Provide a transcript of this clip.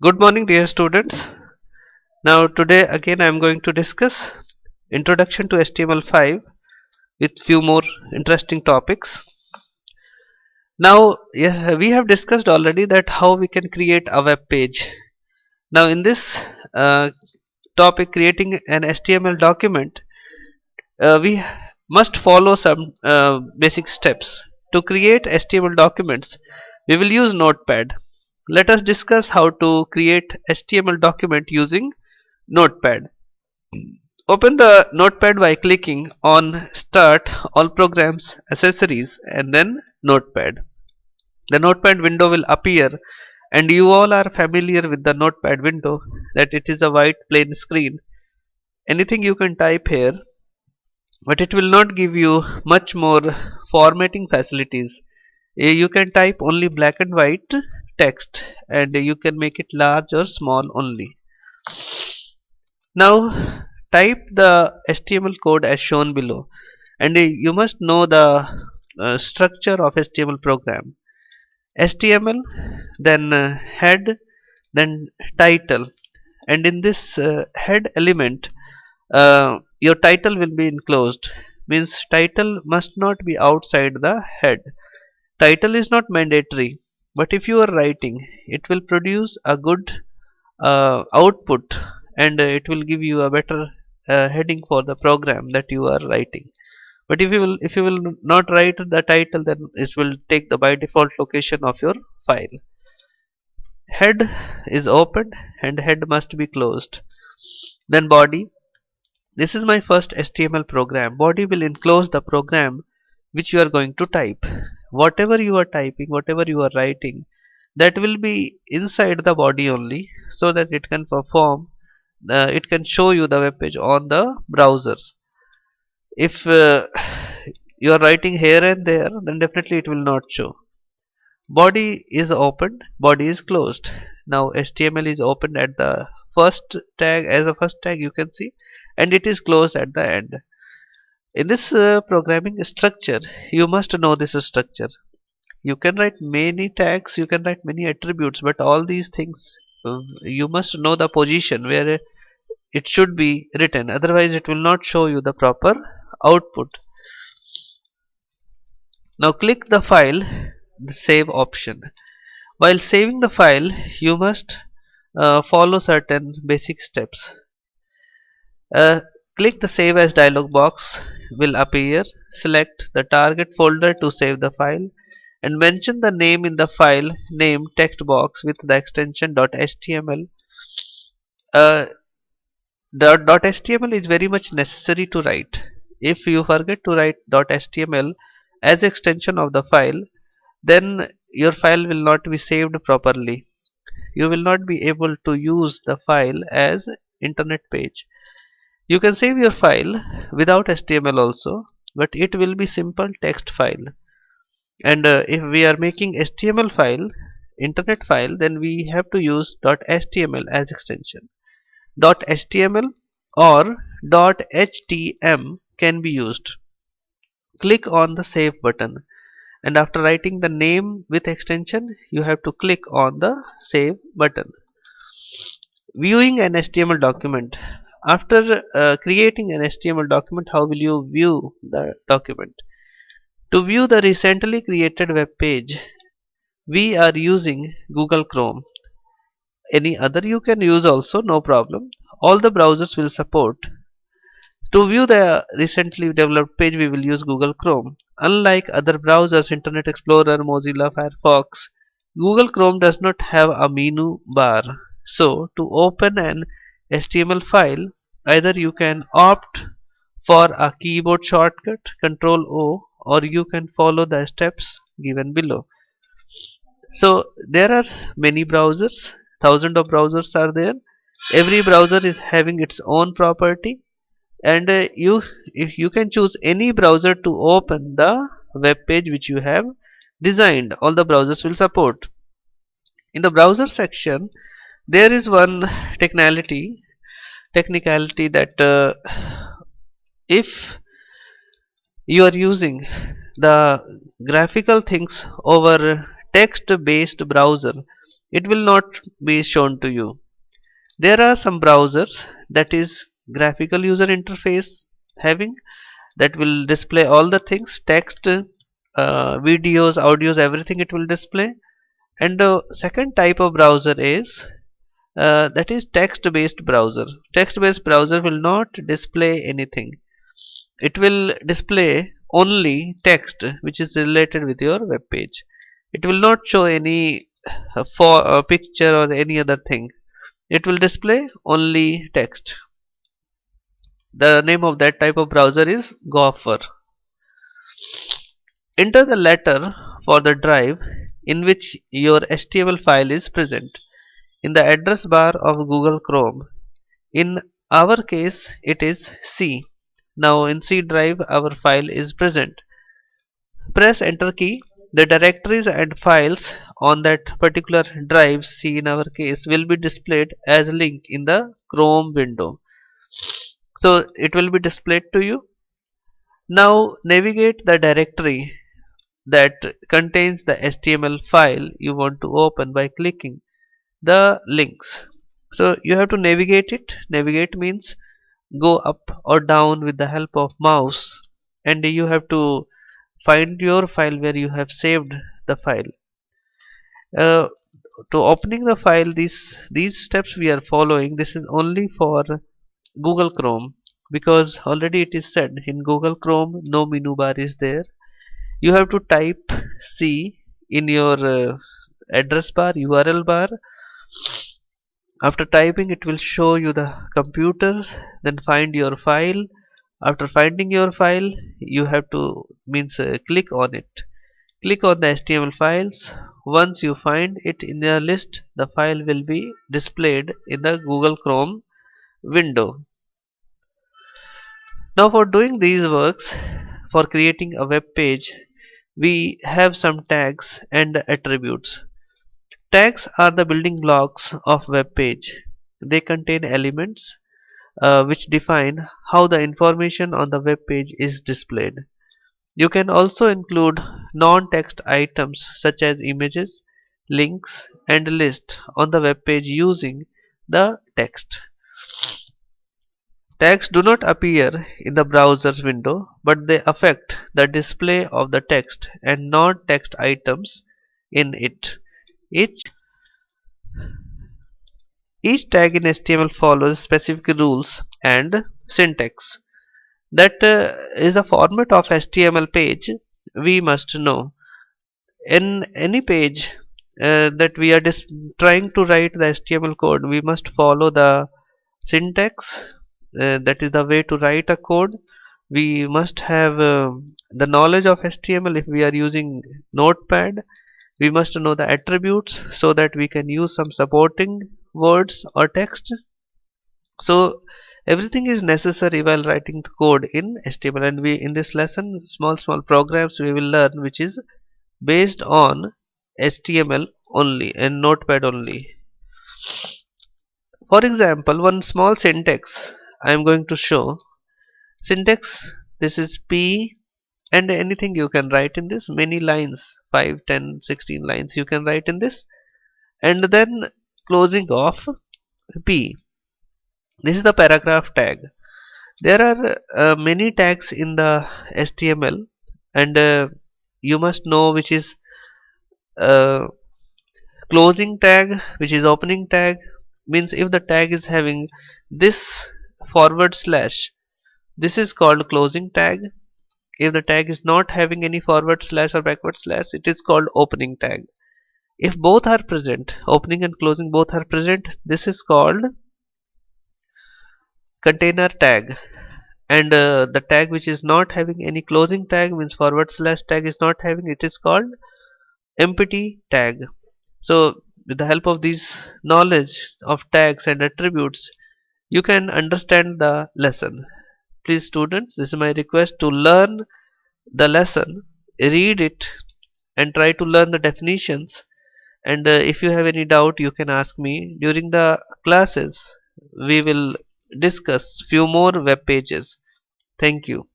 Good morning, dear students. Now, today again I am going to discuss Introduction to HTML5 with few more interesting topics. Now, yeah, we have discussed already that how we can create a web page. Now, in this uh, topic, creating an HTML document, we must follow some basic steps. To create HTML documents, we will use Notepad. Let us discuss how to create HTML document using Notepad. Open the Notepad by clicking on Start, All Programs, Accessories, and then Notepad. The Notepad window will appear, and you all are familiar with the Notepad window, that it is a white plain screen. Anything you can type here, but it will not give you much more formatting facilities. You can type only black and white text, and you can make it large or small only. Now type the HTML code as shown below, and you must know the structure of HTML program. HTML, then head, then title, and in this head element, your title will be enclosed. Means title must not be outside the head. Title is not mandatory, but if you are writing, it will produce a good output, and it will give you a better heading for the program that you are writing. But if you will not write the title, then it will take the by default location of your file. Head is opened and head must be closed. Then body, this is my first HTML program. Body will enclose the program which you are going to type. Whatever you are typing, whatever you are writing, that will be inside the body only, so that it can perform, it can show you the web page on the browsers. If you are writing here and there, then definitely it will not show. Body is opened, body is closed. Now HTML is opened at the first tag, as a first tag you can see, and it is closed at the end. In this programming structure, you must know this structure. You can write many tags, you can write many attributes, but all these things, you must know the position where it should be written, otherwise it will not show you the proper output. Now click the file, the save option. While saving the file, you must follow certain basic steps. uh, Click the save as dialog box will appear. Select the target folder to save the file, and mention the name in the file name text box with the extension .html. The .html is very much necessary to write. If you forget to write .html as extension of the file, then your file will not be saved properly. You will not be able to use the file as internet page. You can save your file without HTML also, but it will be simple text file. And if we are making HTML file, internet file, then we have to use .html as extension. .html or .htm can be used. Click on the save button, and after writing the name with extension, you have to click on the save button. Viewing an HTML document. After creating an HTML document, how will you view the document? To view the recently created web page, we are using Google Chrome. Any other you can use also, no problem. All the browsers will support. To view the recently developed page, we will use Google Chrome. Unlike other browsers, Internet Explorer, Mozilla Firefox, Google Chrome does not have a menu bar. So, to open an HTML file, either you can opt for a keyboard shortcut Ctrl O, or you can follow the steps given below. So, there are many browsers, thousands of browsers are there. Every browser is having its own property, and if you can choose any browser to open the web page which you have designed. All the browsers will support. In the browser section, there is one technicality that if you are using the graphical things over text based browser, it will not be shown to you. There are some browsers that is graphical user interface having, that will display all the things, text, videos, audios, everything it will display. And the second type of browser is that is text based browser. Text based browser will not display anything. It will display only text which is related with your web page. It will not show any for picture or any other thing. It will display only text. The name of that type of browser is Gopher. Enter the letter for the drive in which your HTML file is present in the address bar of Google Chrome. In our case, it is C. Now in C drive, our file is present. Press enter key. The directories and files on that particular drive, C in our case, will be displayed as a link in the Chrome window. So it will be displayed to you. Now navigate the directory that contains the HTML file you want to open by clicking the links. So you have to navigate it. Navigate means go up or down with the help of mouse, and you have to find your file where you have saved the file. uh, to opening the file, these steps we are following, this is only for Google Chrome, because already it is said in Google Chrome no menu bar is there. You have to type C in your address bar, URL bar. After typing, it will show you the computers, then find your file. After finding your file, you have to means click on it. Click on the HTML files. Once you find it in your list, the file will be displayed in the Google Chrome window. Now for doing these works, for creating a web page, we have some tags and attributes. Tags are the building blocks of web page. They contain elements which define how the information on the web page is displayed. You can also include non-text items such as images, links, and list on the web page using the text. Tags do not appear in the browser's window, but they affect the display of the text and non-text items in it. Each, each tag in HTML follows specific rules and syntax. That is the format of HTML page we must know. In any page that we are trying to write the HTML code, we must follow the syntax. That is the way to write a code. We must have the knowledge of HTML. If we are using Notepad, we must know the attributes so that we can use some supporting words or text. So everything is necessary while writing the code in HTML, and we in this lesson small programs we will learn which is based on HTML only and Notepad only. For example, one small syntax I am going to show. Syntax, this is P, and anything you can write in this, many lines, 5, 10, 16 lines you can write in this, and then closing off P. This is the paragraph tag. There are many tags in the HTML, and you must know which is uh, closing tag, which is opening tag. Means if the tag is having this forward slash, this is called closing tag. If the tag is not having any forward slash or backward slash, it is called opening tag. If both are present, opening and closing both are present, this is called container tag. And the tag which is not having any closing tag, means forward slash tag is not having, it is called empty tag. So with the help of these knowledge of tags and attributes, you can understand the lesson. Please students, this is my request to learn the lesson, read it, and try to learn the definitions. And if you have any doubt, you can ask me during the classes. We will discuss few more web pages. Thank you.